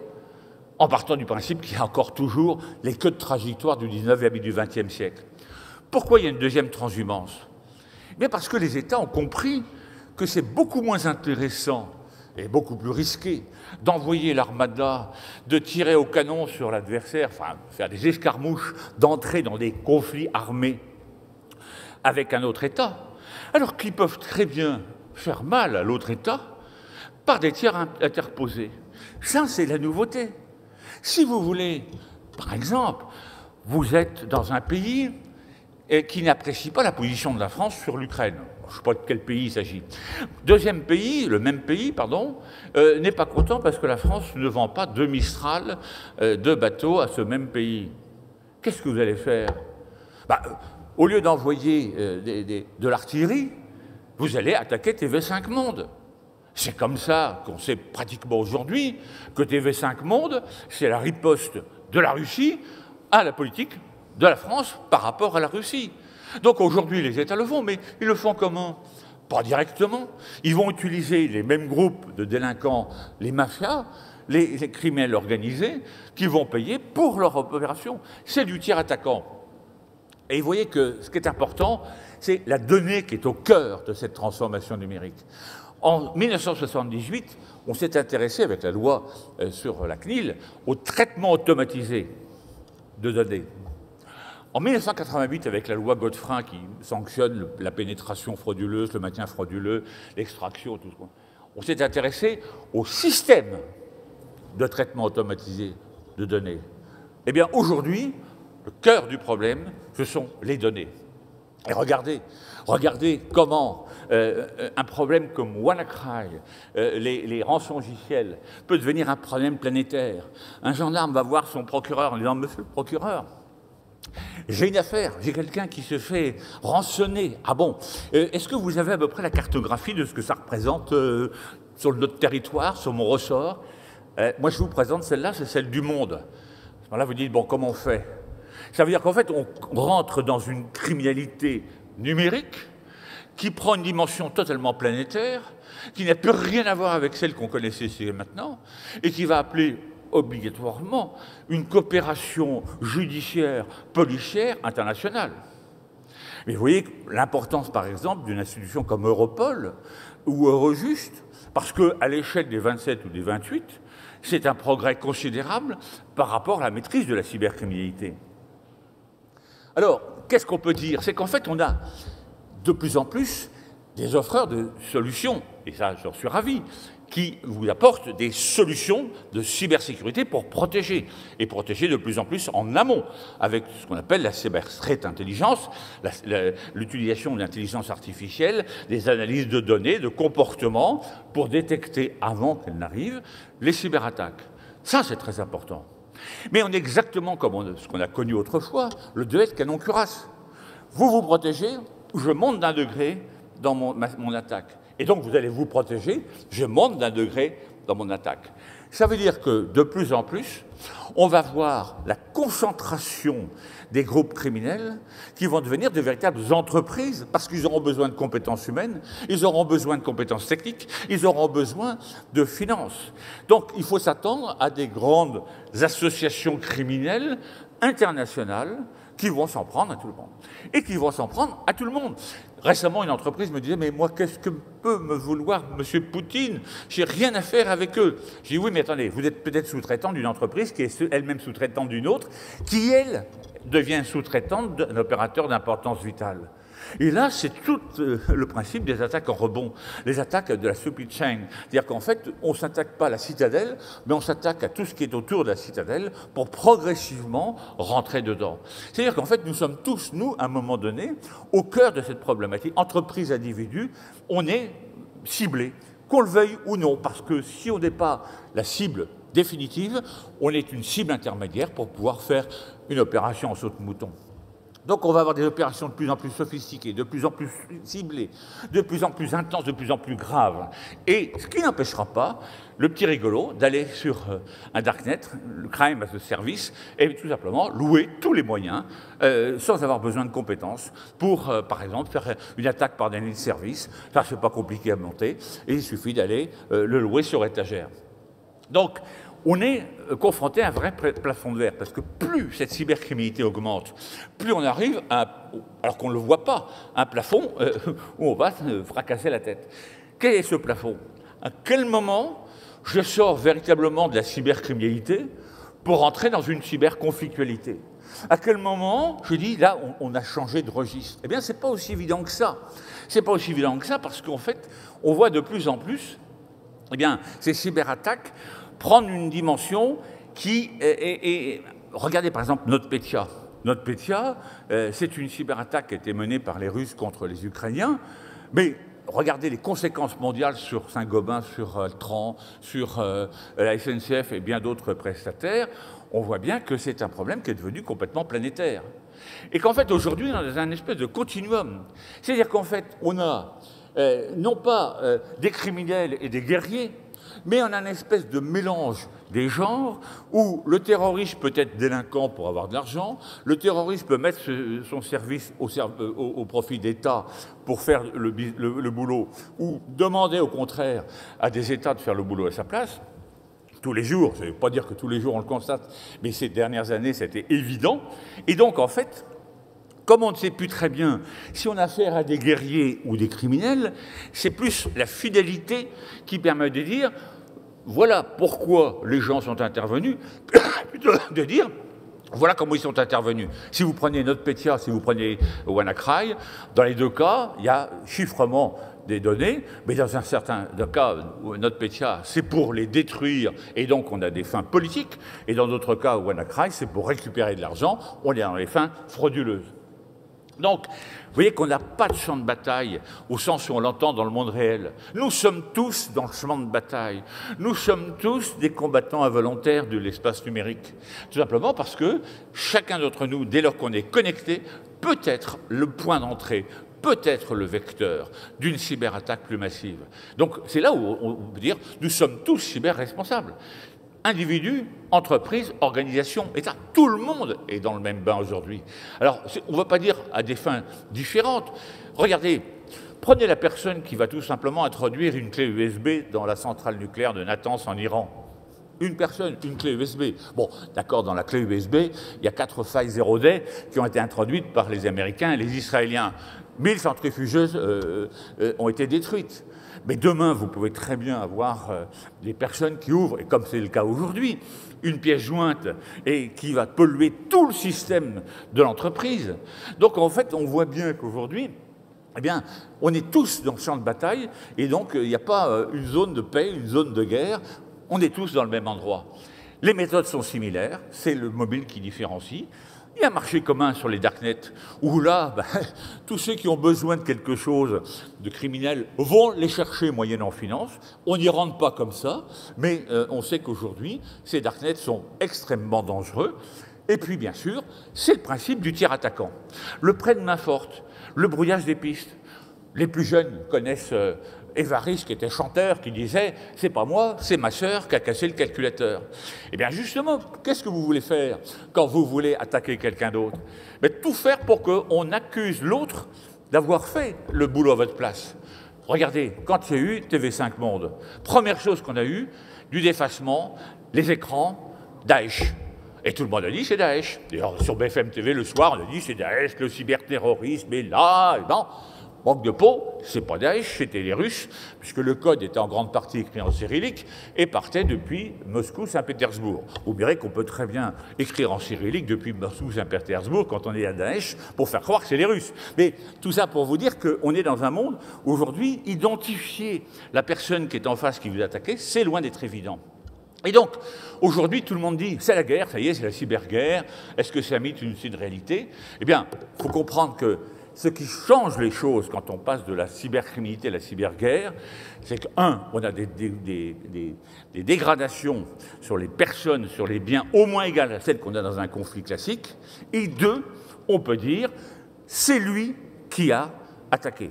en partant du principe qu'il y a encore toujours les queues de trajectoire du 19e et du 20e siècle. Pourquoi il y a une deuxième transhumance? Bien parce que les États ont compris que c'est beaucoup moins intéressant et beaucoup plus risqué d'envoyer l'armada, de tirer au canon sur l'adversaire, enfin faire des escarmouches, d'entrer dans des conflits armés avec un autre État, alors qu'ils peuvent très bien faire mal à l'autre État par des tiers interposés. Ça, c'est la nouveauté. Si vous voulez, par exemple, vous êtes dans un pays qui n'apprécie pas la position de la France sur l'Ukraine. Je ne sais pas de quel pays il s'agit. Deuxième pays, le même pays, pardon, n'est pas content parce que la France ne vend pas 2 Mistral de bateaux à ce même pays. Qu'est-ce que vous allez faire? Au lieu d'envoyer de l'artillerie, vous allez attaquer TV5 Monde. C'est comme ça qu'on sait pratiquement aujourd'hui que TV5 Monde, c'est la riposte de la Russie à la politique de la France par rapport à la Russie. Donc aujourd'hui, les États le font, mais ils le font comment? Pas directement. Ils vont utiliser les mêmes groupes de délinquants, les mafias, les criminels organisés, qui vont payer pour leur opération. C'est du tiers attaquant. Et vous voyez que ce qui est important, c'est la donnée qui est au cœur de cette transformation numérique. En 1978, on s'est intéressé, avec la loi sur la CNIL, au traitement automatisé de données. En 1988, avec la loi Godefroy qui sanctionne la pénétration frauduleuse, le maintien frauduleux, l'extraction, tout ça, on s'est intéressé au système de traitement automatisé de données. Eh bien, aujourd'hui, le cœur du problème, ce sont les données. Et regardez comment un problème comme WannaCry, les rançongiciels, peut devenir un problème planétaire. Un gendarme va voir son procureur en disant « Monsieur le procureur, j'ai une affaire, j'ai quelqu'un qui se fait rançonner. Ah bon, est-ce que vous avez à peu près la cartographie de ce que ça représente sur notre territoire, sur mon ressort? Moi, je vous présente celle-là, c'est celle du Monde. À ce moment-là, vous dites « Bon, comment on fait ?» Ça veut dire qu'en fait, on rentre dans une criminalité numérique qui prend une dimension totalement planétaire, qui n'a plus rien à voir avec celle qu'on connaissait ici et maintenant, et qui va appeler obligatoirement une coopération judiciaire, policière, internationale. Mais vous voyez l'importance, par exemple, d'une institution comme Europol ou Eurojust, parce qu'à l'échelle des 27 ou des 28, c'est un progrès considérable par rapport à la maîtrise de la cybercriminalité. Alors, qu'est-ce qu'on peut dire? C'est qu'en fait, on a de plus en plus des offreurs de solutions, et ça, j'en suis ravi, qui vous apportent des solutions de cybersécurité pour protéger, et protéger de plus en plus en amont, avec ce qu'on appelle la cyber threat intelligence, l'utilisation de l'intelligence artificielle, des analyses de données, de comportements, pour détecter, avant qu'elles n'arrivent, les cyberattaques. Ça, c'est très important. Mais on est exactement comme ce qu'on a connu autrefois, le duel canon-cuirasse. Vous vous protégez, je monte d'un degré dans mon attaque. Et donc vous allez vous protéger, je monte d'un degré dans mon attaque. Ça veut dire que de plus en plus, on va voir la concentration des groupes criminels qui vont devenir de véritables entreprises parce qu'ils auront besoin de compétences humaines, ils auront besoin de compétences techniques, ils auront besoin de finances. Donc il faut s'attendre à des grandes associations criminelles internationales qui vont s'en prendre à tout le monde. Et qui vont s'en prendre à tout le monde. Récemment, une entreprise me disait « Mais moi, qu'est-ce que peut me vouloir M. Poutine? J'ai rien à faire avec eux. » J'ai dit « Oui, mais attendez, vous êtes peut-être sous-traitant d'une entreprise qui est elle-même sous-traitante d'une autre, qui, elle, devient sous-traitante d'un opérateur d'importance vitale. » Et là, c'est tout le principe des attaques en rebond, les attaques de la supply chain. C'est-à-dire qu'en fait, on ne s'attaque pas à la citadelle, mais on s'attaque à tout ce qui est autour de la citadelle pour progressivement rentrer dedans. C'est-à-dire qu'en fait, nous sommes tous, nous, à un moment donné, au cœur de cette problématique. Entreprise, individu, on est ciblé, qu'on le veuille ou non, parce que si on n'est pas la cible définitive, on est une cible intermédiaire pour pouvoir faire une opération en saute-mouton. Donc on va avoir des opérations de plus en plus sophistiquées, de plus en plus ciblées, de plus en plus intenses, de plus en plus graves. Et ce qui n'empêchera pas le petit rigolo d'aller sur un darknet, le crime as a service, et tout simplement louer tous les moyens sans avoir besoin de compétences pour, par exemple, faire une attaque par déni de service. Ça, c'est pas compliqué à monter, et il suffit d'aller le louer sur étagère. Donc, on est confronté à un vrai plafond de verre, parce que plus cette cybercriminalité augmente, plus on arrive à, alors qu'on ne le voit pas, un plafond où on va se fracasser la tête. Quel est ce plafond? À quel moment je sors véritablement de la cybercriminalité pour entrer dans une cyberconflictualité? À quel moment je dis, là, on a changé de registre? Eh bien, c'est pas aussi évident que ça. C'est pas aussi évident que ça, parce qu'en fait, on voit de plus en plus, eh bien, ces cyberattaques prendre une dimension qui est... Regardez par exemple NotPetya. NotPetya, c'est une cyberattaque qui a été menée par les Russes contre les Ukrainiens, mais regardez les conséquences mondiales sur Saint-Gobain, sur Altran, sur la SNCF et bien d'autres prestataires. On voit bien que c'est un problème qui est devenu complètement planétaire. Et qu'en fait, aujourd'hui, on est dans un espèce de continuum. C'est-à-dire qu'en fait, on a non pas des criminels et des guerriers, mais on a une espèce de mélange des genres où le terroriste peut être délinquant pour avoir de l'argent, le terroriste peut mettre son service au profit d'États pour faire le boulot, ou demander au contraire à des États de faire le boulot à sa place. Tous les jours, je ne veux pas dire que tous les jours on le constate, mais ces dernières années c'était évident. Et donc en fait, comme on ne sait plus très bien si on a affaire à des guerriers ou des criminels, c'est plus la fidélité qui permet de dire voilà pourquoi les gens sont intervenus, plutôt de dire voilà comment ils sont intervenus. Si vous prenez NotPetya, si vous prenez WannaCry, dans les deux cas, il y a chiffrement des données, mais dans un certain cas, NotPetya, c'est pour les détruire, et donc on a des fins politiques, et dans d'autres cas, WannaCry, c'est pour récupérer de l'argent, on est dans les fins frauduleuses. Donc, vous voyez qu'on n'a pas de champ de bataille au sens où on l'entend dans le monde réel. Nous sommes tous dans le champ de bataille. Nous sommes tous des combattants involontaires de l'espace numérique. Tout simplement parce que chacun d'entre nous, dès lors qu'on est connecté, peut être le point d'entrée, peut être le vecteur d'une cyberattaque plus massive. Donc, c'est là où on peut dire nous sommes tous cyber-responsables. Individus, entreprises, organisations, États, tout le monde est dans le même bain aujourd'hui. Alors, on ne va pas dire à des fins différentes. Regardez, prenez la personne qui va tout simplement introduire une clé USB dans la centrale nucléaire de Natanz en Iran. Une personne, une clé USB. Bon, d'accord, dans la clé USB, il y a 4 failles 0D qui ont été introduites par les Américains et les Israéliens. 1000 centrifugeuses ont été détruites. Mais demain, vous pouvez très bien avoir des personnes qui ouvrent, et comme c'est le cas aujourd'hui, une pièce jointe et qui va polluer tout le système de l'entreprise. Donc en fait, on voit bien qu'aujourd'hui, eh bien, on est tous dans le champ de bataille, et donc il n'y a pas une zone de paix, une zone de guerre, on est tous dans le même endroit. Les méthodes sont similaires, c'est le mobile qui différencie. Il y a un marché commun sur les darknets où là, tous ceux qui ont besoin de quelque chose de criminel vont les chercher moyennant finance. On n'y rentre pas comme ça, mais on sait qu'aujourd'hui, ces darknets sont extrêmement dangereux. Et puis, bien sûr, c'est le principe du tir attaquant. Le prêt de main forte, le brouillage des pistes. Les plus jeunes connaissent Évariste, qui était chanteur, qui disait « c'est pas moi, c'est ma sœur qui a cassé le calculateur ». Eh bien justement, qu'est-ce que vous voulez faire quand vous voulez attaquer quelqu'un d'autre? Mais tout faire pour qu'on accuse l'autre d'avoir fait le boulot à votre place. Regardez, quand il y a eu TV5 Monde, première chose qu'on a eue, du défacement, les écrans, Daesh. Et tout le monde a dit c'est Daesh. D'ailleurs, sur BFM TV, le soir, on a dit c'est Daesh, le cyberterrorisme est là. Et ben, Manque de peau, c'est pas Daesh, c'était les Russes, puisque le code était en grande partie écrit en cyrillique et partait depuis Moscou-Saint-Pétersbourg. Vous verrez qu'on peut très bien écrire en cyrillique depuis Moscou-Saint-Pétersbourg quand on est à Daesh pour faire croire que c'est les Russes. Mais tout ça pour vous dire qu'on est dans un monde où aujourd'hui, identifier la personne qui est en face qui vous attaque, c'est loin d'être évident. Et donc, aujourd'hui, tout le monde dit, c'est la guerre, ça y est, c'est la cyberguerre. Est-ce que c'est un mythe ou une réalité? Eh bien, il faut comprendre que ce qui change les choses quand on passe de la cybercriminalité à la cyberguerre, c'est que, un, on a des dégradations sur les personnes, sur les biens, au moins égales à celles qu'on a dans un conflit classique, et deux, on peut dire, c'est lui qui a attaqué.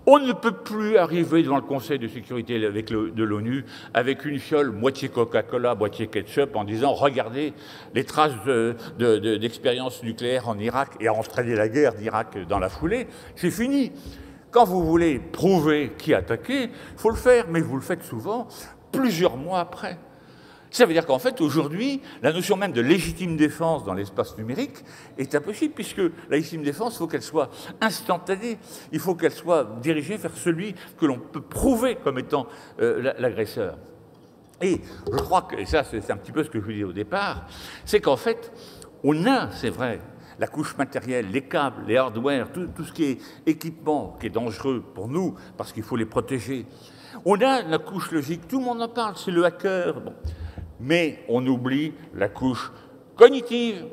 On ne peut plus arriver devant le Conseil de sécurité de l'ONU avec une fiole moitié Coca-Cola, moitié ketchup en disant « Regardez les traces d'expériences nucléaires en Irak » et à entraîner la guerre d'Irak dans la foulée. C'est fini. Quand vous voulez prouver qui a attaqué, il faut le faire, mais vous le faites souvent plusieurs mois après. Ça veut dire qu'en fait, aujourd'hui, la notion même de légitime défense dans l'espace numérique est impossible, puisque la légitime défense, il faut qu'elle soit instantanée, il faut qu'elle soit dirigée vers celui que l'on peut prouver comme étant l'agresseur. Et je crois que, et ça c'est un petit peu ce que je vous disais au départ, c'est qu'en fait, on a, c'est vrai, la couche matérielle, les câbles, les hardware, tout ce qui est équipement qui est dangereux pour nous, parce qu'il faut les protéger. On a la couche logique, tout le monde en parle, c'est le hacker. Bon. Mais on oublie la couche cognitive.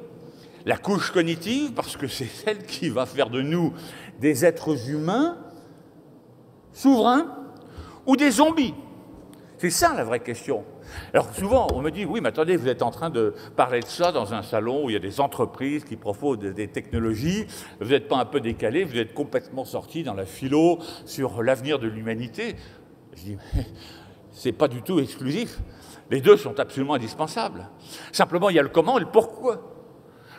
La couche cognitive, parce que c'est celle qui va faire de nous des êtres humains souverains ou des zombies. C'est ça la vraie question. Alors souvent, on me dit, oui, mais attendez, vous êtes en train de parler de ça dans un salon où il y a des entreprises qui proposent des technologies, vous n'êtes pas un peu décalé, vous êtes complètement sorti dans la philo sur l'avenir de l'humanité. Je dis, c'est pas du tout exclusif. Les deux sont absolument indispensables. Simplement, il y a le comment et le pourquoi.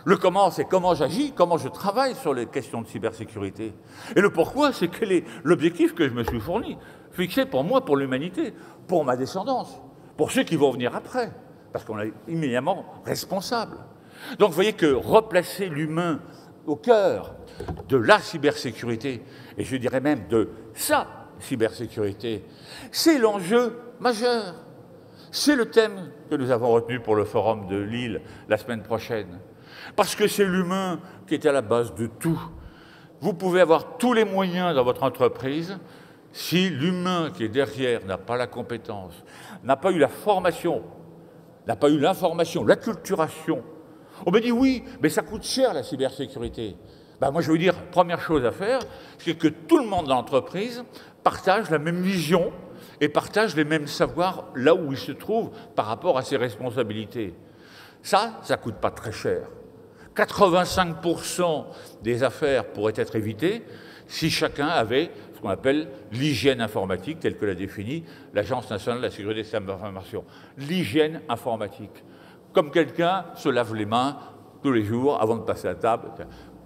Le comment, c'est comment j'agis, comment je travaille sur les questions de cybersécurité. Et le pourquoi, c'est quel est l'objectif que je me suis fourni, fixé pour moi, pour l'humanité, pour ma descendance, pour ceux qui vont venir après, parce qu'on est immédiatement responsable. Donc, vous voyez que replacer l'humain au cœur de la cybersécurité, et je dirais même de sa cybersécurité, c'est l'enjeu majeur. C'est le thème que nous avons retenu pour le forum de Lille la semaine prochaine. Parce que c'est l'humain qui est à la base de tout. Vous pouvez avoir tous les moyens dans votre entreprise, si l'humain qui est derrière n'a pas la compétence, n'a pas eu la formation, n'a pas eu l'information, l'acculturation. On me dit oui, mais ça coûte cher la cybersécurité. Ben moi je veux dire, première chose à faire, c'est que tout le monde dans l'entreprise partage la même vision et partage les mêmes savoirs là où il se trouve par rapport à ses responsabilités. Ça ne coûte pas très cher. 85% des affaires pourraient être évitées si chacun avait ce qu'on appelle l'hygiène informatique, telle que l'a définie l'Agence nationale de la sécurité des systèmes d'information. L'hygiène informatique. Comme quelqu'un se lave les mains tous les jours avant de passer à table.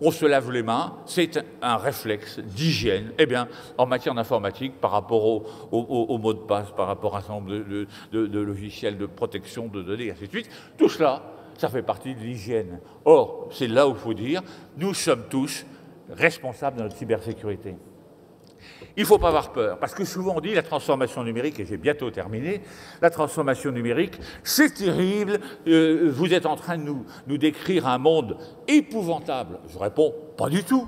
On se lave les mains, c'est un réflexe d'hygiène. Eh bien, en matière d'informatique, par rapport au mot de passe, par rapport à un certain nombre de logiciels de protection de données, et ainsi de suite, tout cela, ça fait partie de l'hygiène. Or, c'est là où il faut dire, nous sommes tous responsables de notre cybersécurité. Il ne faut pas avoir peur, parce que souvent on dit la transformation numérique, et j'ai bientôt terminé, la transformation numérique, c'est terrible, vous êtes en train de nous décrire un monde épouvantable. Je réponds, pas du tout.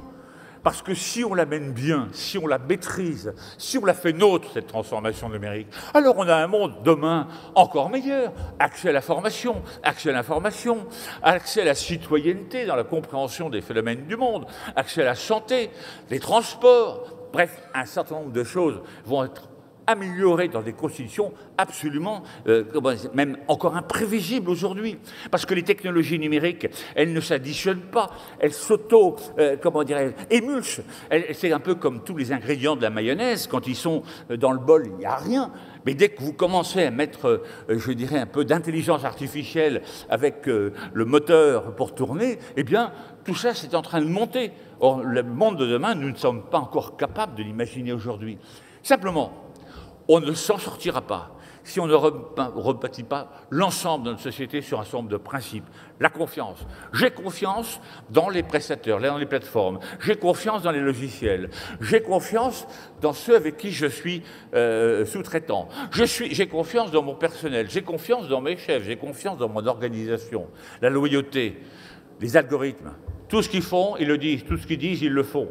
Parce que si on la mène bien, si on la maîtrise, si on la fait nôtre, cette transformation numérique, alors on a un monde demain encore meilleur. Accès à la formation, accès à l'information, accès à la citoyenneté dans la compréhension des phénomènes du monde, accès à la santé, les transports. Bref, un certain nombre de choses vont être améliorées dans des conditions absolument, même encore imprévisibles aujourd'hui. Parce que les technologies numériques, elles ne s'additionnent pas, elles émulsent. C'est un peu comme tous les ingrédients de la mayonnaise, quand ils sont dans le bol, il n'y a rien. Mais dès que vous commencez à mettre, je dirais, un peu d'intelligence artificielle avec le moteur pour tourner, eh bien, tout ça, c'est en train de monter. Or, le monde de demain, nous ne sommes pas encore capables de l'imaginer aujourd'hui. Simplement, on ne s'en sortira pas si on ne rebâtit pas l'ensemble de notre société sur un certain nombre de principes. La confiance. J'ai confiance dans les prestataires, dans les plateformes. J'ai confiance dans les logiciels. J'ai confiance dans ceux avec qui je suis sous-traitant. J'ai confiance dans mon personnel. J'ai confiance dans mes chefs. J'ai confiance dans mon organisation. La loyauté, les algorithmes. Tout ce qu'ils font, ils le disent. Tout ce qu'ils disent, ils le font.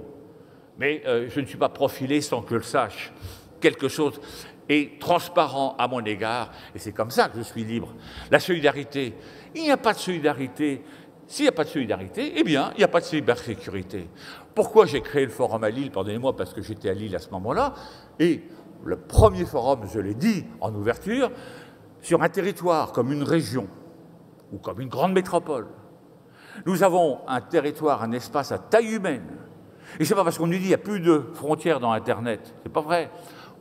Mais je ne suis pas profilé sans que je le sache. Quelque chose est transparent à mon égard, et c'est comme ça que je suis libre. La solidarité, il n'y a pas de solidarité. S'il n'y a pas de solidarité, eh bien, il n'y a pas de cybersécurité. Pourquoi j'ai créé le forum à Lille? Pardonnez-moi, parce que j'étais à Lille à ce moment-là, et le premier forum, je l'ai dit en ouverture, sur un territoire comme une région, ou comme une grande métropole, nous avons un territoire, un espace à taille humaine. Et c'est pas parce qu'on nous dit qu'il n'y a plus de frontières dans Internet, c'est pas vrai.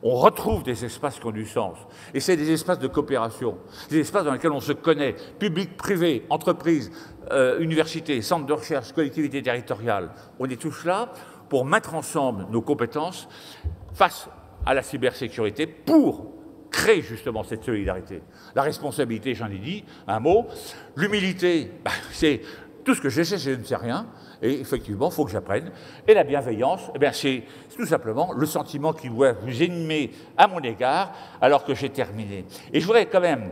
On retrouve des espaces qui ont du sens. Et c'est des espaces de coopération, des espaces dans lesquels on se connaît, public, privé, entreprise, université, centre de recherche, collectivité territoriale. On est tous là pour mettre ensemble nos compétences face à la cybersécurité pour créer justement cette solidarité. La responsabilité, j'en ai dit, un mot. L'humilité, c'est tout ce que je sais, je ne sais rien. Et effectivement, il faut que j'apprenne. Et la bienveillance, c'est tout simplement le sentiment qui doit vous animer à mon égard alors que j'ai terminé. Et je voudrais quand même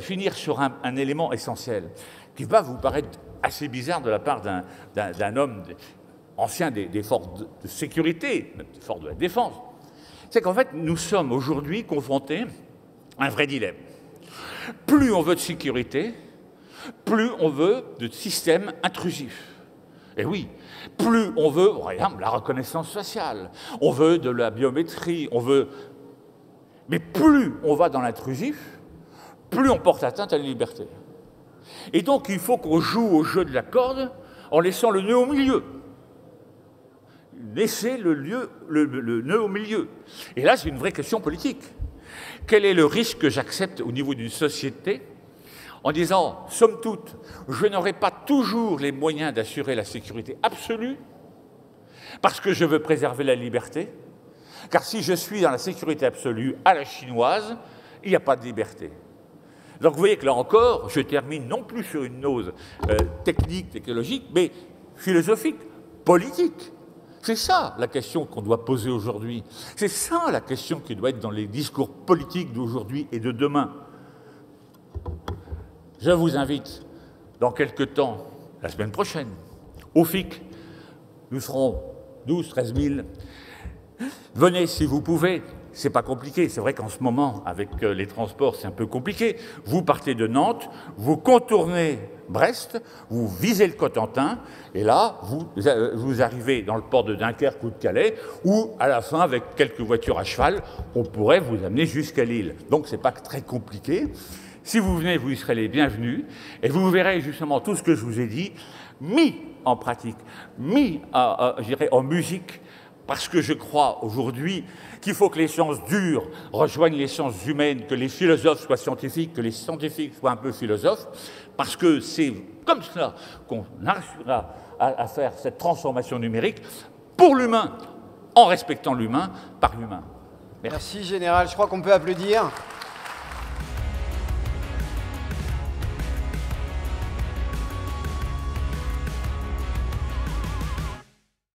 finir sur un élément essentiel qui va vous paraître assez bizarre de la part d'un homme ancien des forces de sécurité, des forces de la défense. C'est qu'en fait, nous sommes aujourd'hui confrontés à un vrai dilemme. Plus on veut de sécurité, plus on veut de systèmes intrusifs. Et oui, plus on veut, par exemple, la reconnaissance faciale, on veut de la biométrie, on veut... Mais plus on va dans l'intrusif, plus on porte atteinte à la liberté. Et donc, il faut qu'on joue au jeu de la corde en laissant le nœud au milieu. Laisser le nœud au milieu. Et là, c'est une vraie question politique. Quel est le risque que j'accepte au niveau d'une société en disant, somme toute, je n'aurai pas toujours les moyens d'assurer la sécurité absolue parce que je veux préserver la liberté, car si je suis dans la sécurité absolue à la chinoise, il n'y a pas de liberté. Donc vous voyez que là encore, je termine non plus sur une note technique, technologique, mais philosophique, politique. C'est ça la question qu'on doit poser aujourd'hui. C'est ça la question qui doit être dans les discours politiques d'aujourd'hui et de demain. Je vous invite, dans quelques temps, la semaine prochaine, au FIC. Nous serons 12 000, 13 000. Venez si vous pouvez. C'est pas compliqué. C'est vrai qu'en ce moment, avec les transports, c'est un peu compliqué. Vous partez de Nantes, vous contournez Brest, vous visez le Cotentin, et là, vous arrivez dans le port de Dunkerque ou de Calais, où, à la fin, avec quelques voitures à cheval, on pourrait vous amener jusqu'à Lille. Donc, c'est pas très compliqué. Si vous venez, vous y serez les bienvenus, et vous verrez justement tout ce que je vous ai dit mis en pratique, mis, je dirais, en musique, parce que je crois aujourd'hui qu'il faut que les sciences dures rejoignent les sciences humaines, que les philosophes soient scientifiques, que les scientifiques soient un peu philosophes, parce que c'est comme cela qu'on arrivera à faire cette transformation numérique pour l'humain, en respectant l'humain par l'humain. Merci Général, je crois qu'on peut applaudir.